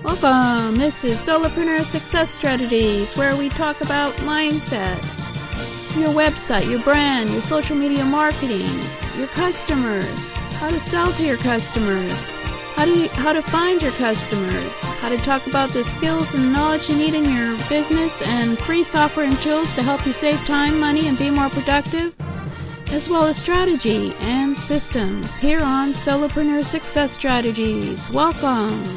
Welcome! This is Solopreneur Success Strategies, where we talk about mindset, your website, your brand, your social media marketing, your customers, how to sell to your customers, how to find your customers, how to talk about the skills and knowledge you need in your business, and free software and tools to help you save time, money, and be more productive, as well as strategy and systems here on Solopreneur Success Strategies. Welcome!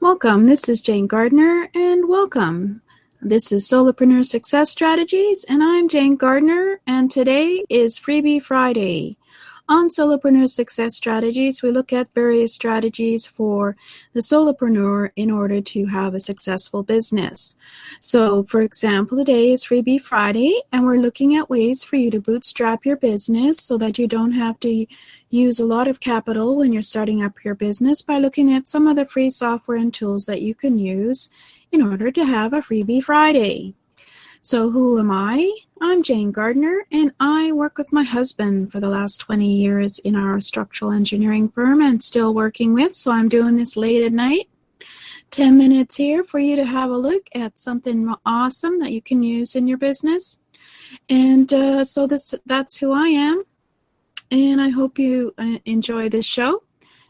Welcome. This is Jane Gardner, and welcome. This is Solopreneur Success Strategies, and I'm Jane Gardner, and today is Freebie Friday. On Solopreneur Success Strategies, we look at various strategies for the solopreneur in order to have a successful business. So, for example, today is Freebie Friday, and we're looking at ways for you to bootstrap your business so that you don't have to use a lot of capital when you're starting up your business by looking at some of the free software and tools that you can use in order to have a Freebie Friday. So who am I? I'm Jane Gardner, and I work with my husband for the last 20 years in our structural engineering firm and still working with, so I'm doing this late at night. 10 minutes here for you to have a look at something awesome that you can use in your business. And so that's who I am, and I hope you enjoy this show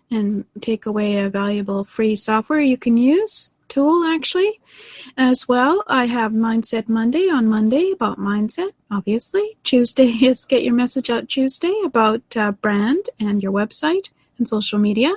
and take away a valuable free software you can use. Tool actually as well. I have Mindset Monday on Monday about mindset, obviously. Tuesday is Get Your Message Out Tuesday about brand and your website and social media.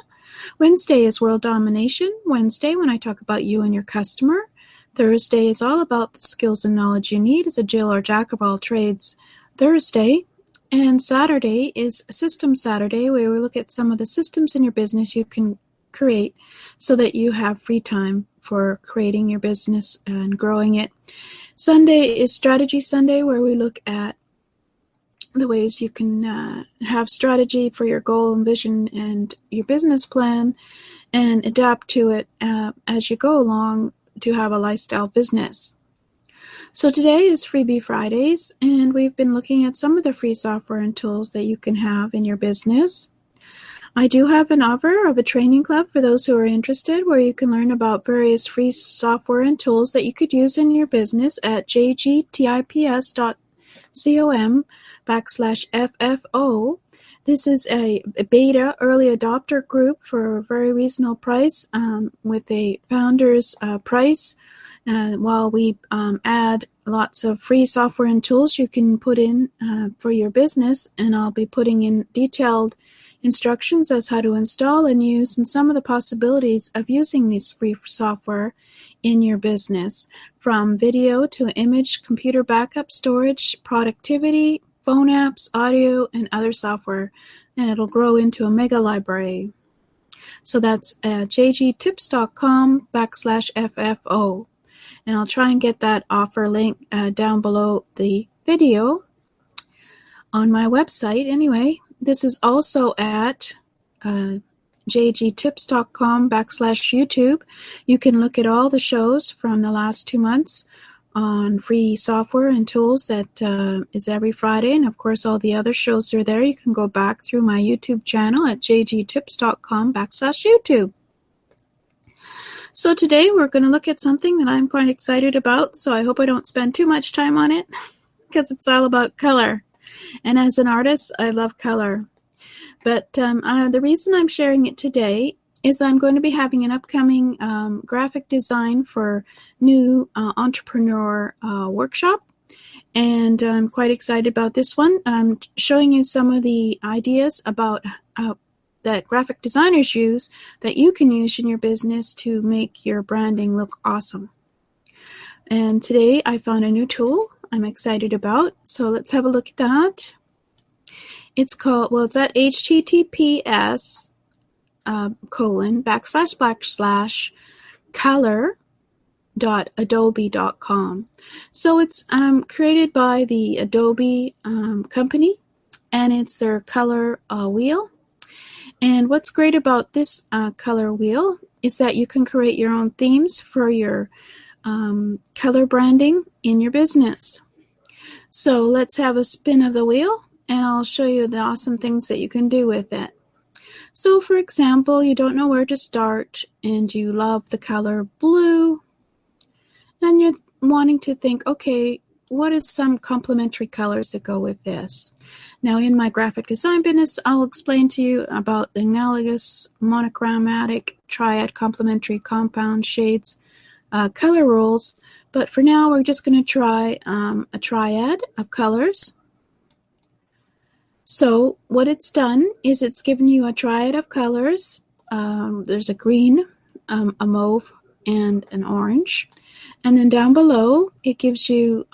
Wednesday is World Domination Wednesday, when I talk about you and your customer. Thursday is all about the skills and knowledge you need as a Jill or Jack of all trades Thursday. And Saturday is System Saturday, where we look at some of the systems in your business you can create so that you have free time for creating your business and growing it. Sunday is Strategy Sunday, where we look at the ways you can have strategy for your goal and vision and your business plan and adapt to it as you go along to have a lifestyle business. So today is Freebie Fridays, and we've been looking at some of the free software and tools that you can have in your business. I do have an offer of a training club for those who are interested, where you can learn about various free software and tools that you could use in your business at jgtips.com/FFO. This is a beta early adopter group for a very reasonable price with a founder's price. While we add lots of free software and tools you can put in for your business, and I'll be putting in detailed instructions as how to install and use and some of the possibilities of using this free software in your business, from video to image, computer backup, storage, productivity, phone apps, audio, and other software, and it'll grow into a mega library. So that's jgtips.com/FFO. And I'll try and get that offer link down below the video on my website. Anyway, this is also at jgtips.com/YouTube. You can look at all the shows from the last 2 months on free software and tools that is every Friday. And of course, all the other shows are there. You can go back through my YouTube channel at jgtips.com/YouTube. So today we're going to look at something that I'm quite excited about, so I hope I don't spend too much time on it because it's all about color. And as an artist, I love color. But the reason I'm sharing it today is I'm going to be having an upcoming graphic design for new entrepreneur workshop. And I'm quite excited about this one. I'm showing you some of the ideas about that graphic designers use that you can use in your business to make your branding look awesome. And today I found a new tool I'm excited about. So let's have a look at that. It's called, it's at https://color.adobe.com. So it's created by the Adobe company, and it's their color wheel. And what's great about this color wheel is that you can create your own themes for your color branding in your business. So let's have a spin of the wheel, and I'll show you the awesome things that you can do with it. So for example, you don't know where to start and you love the color blue and you're wanting to think, okay, what is some complementary colors that go with this? Now in my graphic design business, I'll explain to you about the analogous, monochromatic, triad, complementary, compound, shades, color rules. But for now, we're just going to try a triad of colors. So what it's done is it's given you a triad of colors. There's a green, a mauve, and an orange. And then down below, it gives you,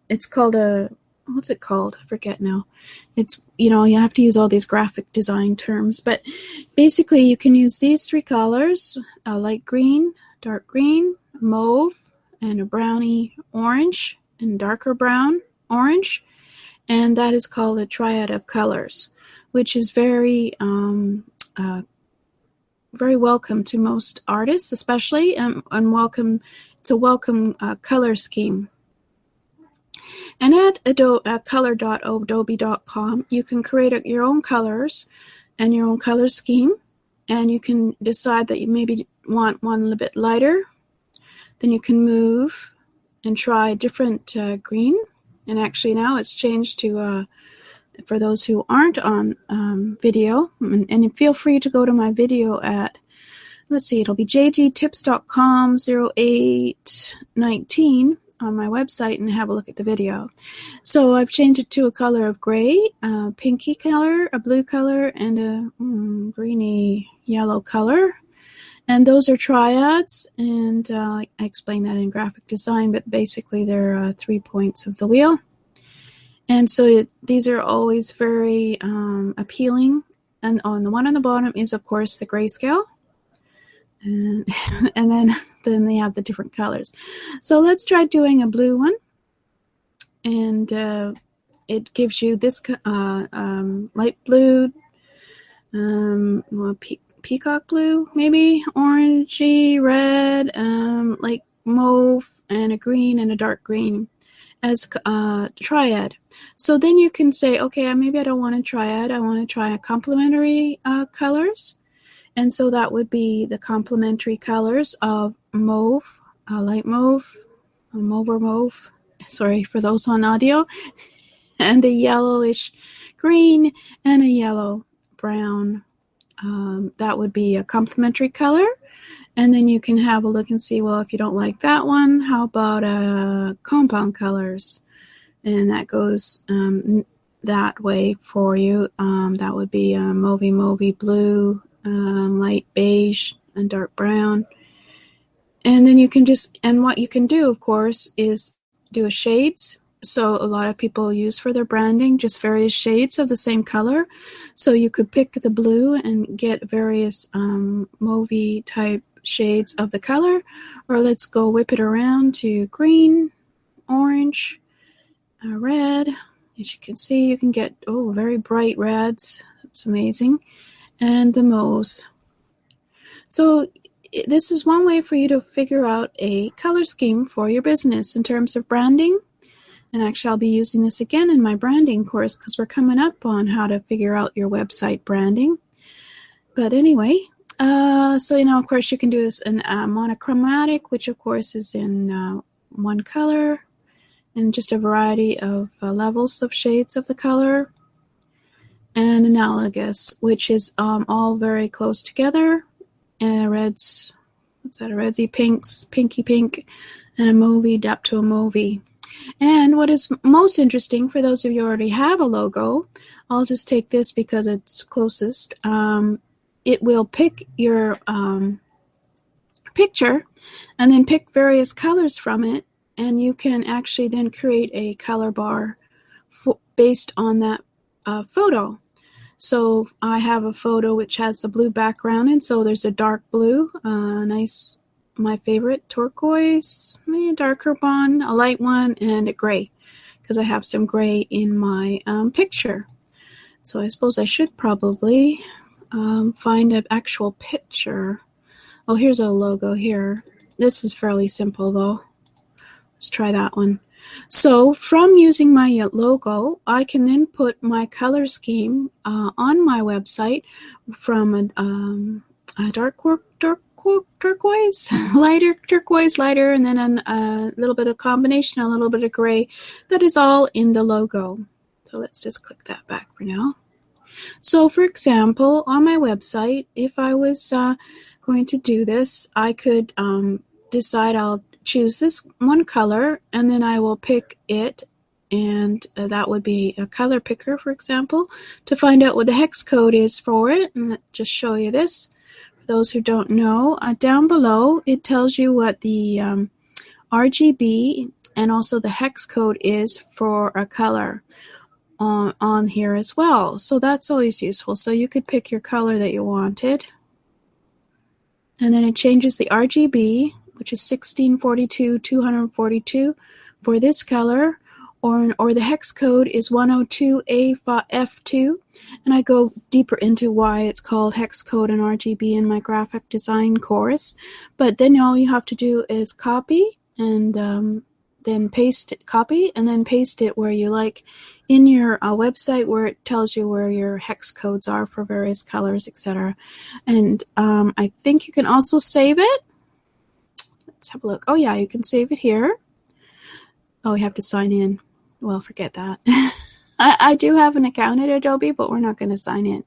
it's called a, what's it called? I forget now. It's, you have to use all these graphic design terms. But basically, you can use these three colors, light green, dark green, mauve, and a brownie orange, and darker brown orange. And that is called a triad of colors, which is very very welcome to most artists, especially, and welcome. It's a welcome color scheme. And at color.adobe.com, you can create your own colors and your own color scheme, and you can decide that you maybe want one a little bit lighter. Then you can move and try different green. And actually now it's changed to, for those who aren't on video, and feel free to go to my video at, let's see, it'll be jgtips.com/0819 on my website and have a look at the video. So I've changed it to a color of gray, a pinky color, a blue color, and a greeny yellow color. And those are triads, and I explain that in graphic design, but basically they're 3 points of the wheel. And so these are always very appealing. And on the one on the bottom is, of course, the grayscale. And then they have the different colors. So let's try doing a blue one. And it gives you this light blue, peacock blue, maybe orangey, red, like mauve, and a green and a dark green as triad. So then you can say, okay, maybe I don't want a triad. I want to try a complementary colors. And so that would be the complementary colors of mauve, light mauve, mauve or mauve, sorry for those on audio, and a yellowish green and a yellow brown. That would be a complementary color. And then you can have a look and see, well, if you don't like that one, how about compound colors? And that goes that way for you. That would be mauvey blue, light beige, and dark brown. And then you can and what you can do, of course, is do a shades. So a lot of people use for their branding just various shades of the same color. So you could pick the blue and get various mauvey type shades of the color. Or let's go whip it around to green, orange, red. As you can see, you can get very bright reds. That's amazing. And the mauves. So this is one way for you to figure out a color scheme for your business in terms of branding. And actually, I'll be using this again in my branding course because we're coming up on how to figure out your website branding. But anyway, so, of course, you can do this in monochromatic, which, of course, is in one color and just a variety of levels of shades of the color. And analogous, which is all very close together. Reds, what's that, a redsy pinks, pinky pink, and a mauvey up to a mauvey. And what is most interesting for those of you who already have a logo, I'll just take this because it's closest. It will pick your picture and then pick various colors from it, and you can actually then create a color bar based on that photo. So I have a photo which has a blue background, and so there's a dark blue, nice, my favorite, turquoise, maybe a darker one, a light one, and a gray, because I have some gray in my picture. So I suppose I should probably find an actual picture. Here's a logo here. This is fairly simple, though. Let's try that one. So from using my logo, I can then put my color scheme on my website from a turquoise, lighter turquoise, lighter, and then a little bit of combination, a little bit of gray. That is all in the logo. So let's just click that back for now. So for example, on my website, if I was going to do this, I could decide I'll choose this one color, and then I will pick it, and that would be a color picker, for example, to find out what the hex code is for it. And let's just show you this. For those who don't know, down below it tells you what the RGB and also the hex code is for a color on here as well. So that's always useful. So you could pick your color that you wanted, and then it changes the RGB, which is 1642 242 for this color, or the hex code is 102A F2, and I go deeper into why it's called hex code and RGB in my graphic design course. But then all you have to do is copy and then paste it, copy and then paste it where you like in your website, where it tells you where your hex codes are for various colors, etc. And I think you can also save it. Let's have a look. Oh yeah, you can save it here. Oh, we have to sign in. Well, forget that. I do have an account at Adobe, but we're not going to sign in.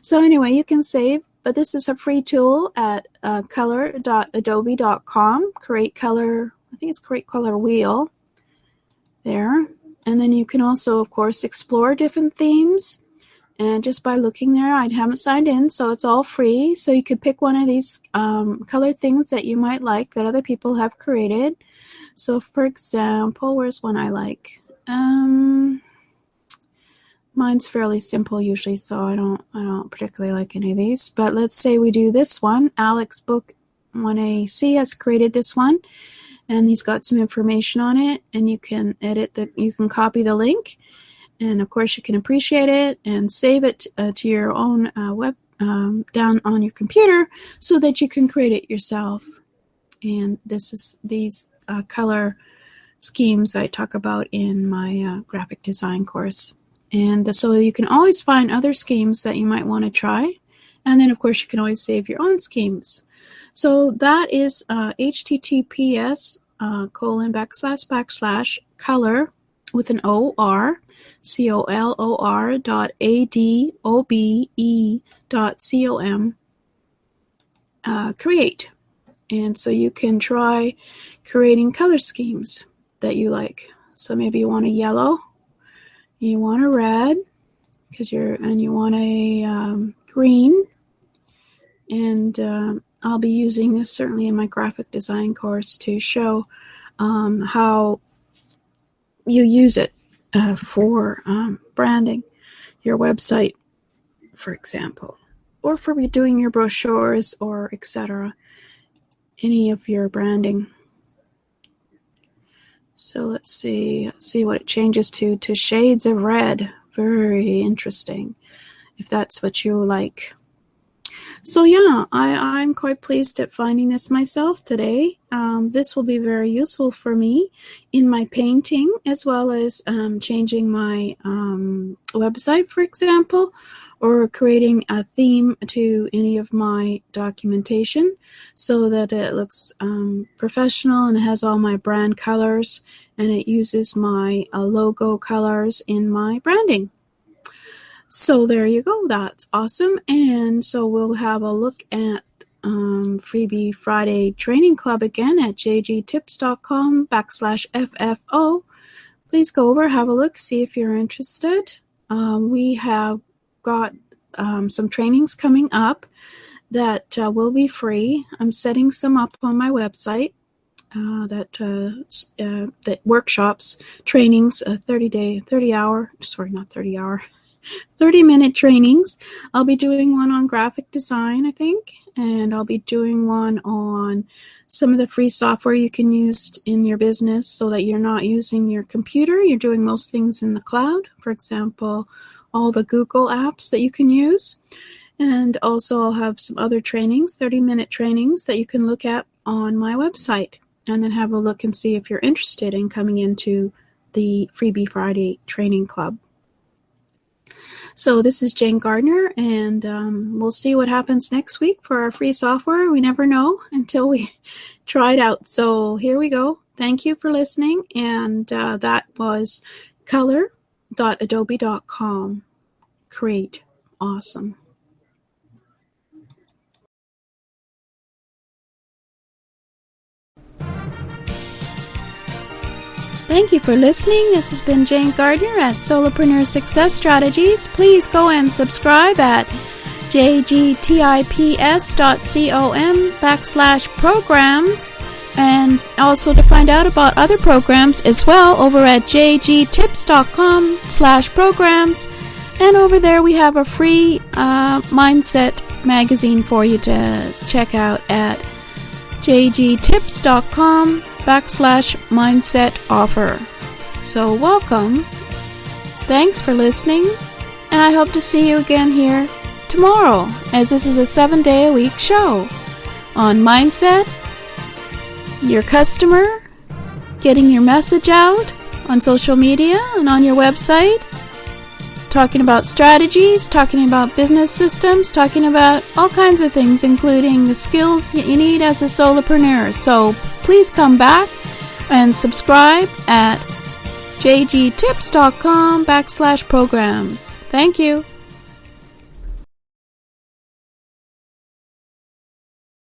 So anyway, you can save, but this is a free tool at color.adobe.com. Create color, I think it's create color wheel there. And then you can also, of course, explore different themes. And just by looking there, I haven't signed in, so it's all free. So you could pick one of these color things that you might like that other people have created. So for example, where's one I like? Mine's fairly simple usually, so I don't particularly like any of these. But let's say we do this one. Alex Book 1AC has created this one, and he's got some information on it, and you can you can copy the link. And of course, you can appreciate it and save it to your own web down on your computer so that you can create it yourself. And this is these color schemes I talk about in my graphic design course. And so you can always find other schemes that you might want to try. And then, of course, you can always save your own schemes. So that is https :// with an OR, color.adobe.com, create. And so you can try creating color schemes that you like. So maybe you want a yellow, you want a red, you want a green, and I'll be using this certainly in my graphic design course to show how you use it for branding your website, for example, or for doing your brochures or etc. Any of your branding. So let's see what it changes to shades of red. Very interesting, if that's what you like. So yeah, I'm quite pleased at finding this myself today. This will be very useful for me in my painting, as well as changing my website, for example, or creating a theme to any of my documentation so that it looks professional and has all my brand colors, and it uses my logo colors in my branding. So there you go. That's awesome. And so we'll have a look at Freebie Friday Training Club again at jgtips.com/FFO. Please go over, have a look, see if you're interested. We have got some trainings coming up that will be free. I'm setting some up on my website. That workshops, trainings, 30-minute trainings. I'll be doing one on graphic design, I think, and I'll be doing one on some of the free software you can use in your business so that you're not using your computer. You're doing most things in the cloud. For example, all the Google apps that you can use. And also I'll have some other trainings, 30-minute trainings that you can look at on my website. and then have a look and see if you're interested in coming into the Freebie Friday training club. So this is Jane Gardner, and we'll see what happens next week for our free software. We never know until we try it out. So here we go. Thank you for listening, and that was color.adobe.com. Great. Awesome. Thank you for listening. This has been Jane Gardner at Solopreneur Success Strategies. Please go and subscribe at jgtips.com/programs, and also to find out about other programs as well over at jgtips.com/programs. And over there we have a free mindset magazine for you to check out at jgtips.com/mindset offer. So welcome. Thanks for listening, and I hope to see you again here tomorrow, as this is a 7-day-a-week show on mindset, your customer, getting your message out on social media and on your website, talking about strategies, talking about business systems, talking about all kinds of things, including the skills that you need as a solopreneur. So please come back and subscribe at jgtips.com/programs. Thank you.